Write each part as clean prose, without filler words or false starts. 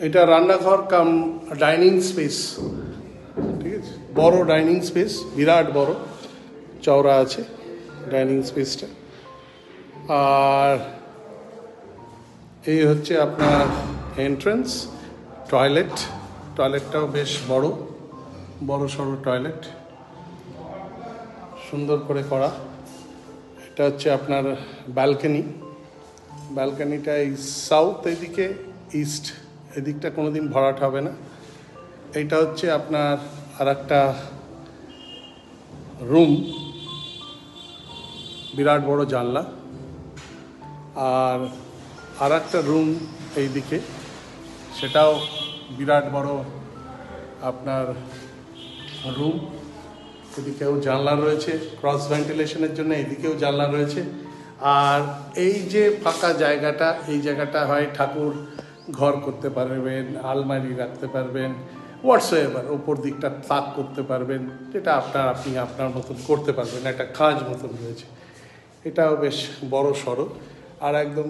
এটা রান্নাঘর cum dining space, ঠিক আছে, বড় ডাইনিং স্পেস, বিরাট বড় চওড়া আছে ডাইনিং স্পেসটা। আর এই হচ্ছে আপনার এন্ট্রান্স, টয়লেটটাও বেশ বড় সড়ো টয়লেট, সুন্দর করে করা। এটা হচ্ছে আপনার ব্যালকনিটা এই সাউথ, এদিকে ইস্ট, এদিকটা কোনোদিন ভরাট হবে না। এইটা হচ্ছে আপনার আর একটা রুম, বিরাট বড় জানলা। আর একটা রুম এইদিকে, সেটাও বিরাট বড় আপনার রুম। এদিকেও জানলা রয়েছে ক্রস ভেন্টিলেশনের জন্য, এদিকেও জানলা রয়েছে। আর এই যে ফাঁকা জায়গাটা, এই জায়গাটা হয় ঠাকুর ঘর করতে পারবেন, আলমারি রাখতে পারবেন, হোয়াটসএভার, ওপর দিকটা তাক করতে পারবেন, যেটা আপনি আপনার মতন করতে পারবেন। একটা কাজ মতন রয়েছে, এটাও বেশ বড় সড়ো। আর একদম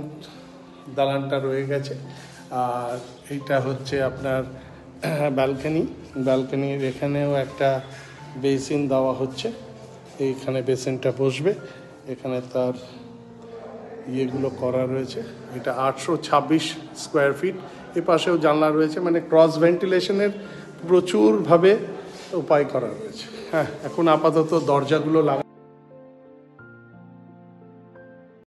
দালানটা রয়ে গেছে। আর এইটা হচ্ছে আপনার ব্যালকনির এখানেও একটা বেসিন দেওয়া হচ্ছে, এইখানে বেসিনটা বসবে, এখানে তার ইয়েগুলো করা রয়েছে। এটা 826 স্কোয়ার ফিট। এ পাশেও জানলা রয়েছে, মানে ক্রস ভেন্টিলেশনের প্রচুরভাবে উপায় করা রয়েছে। হ্যাঁ, এখন আপাতত দরজাগুলো লাগা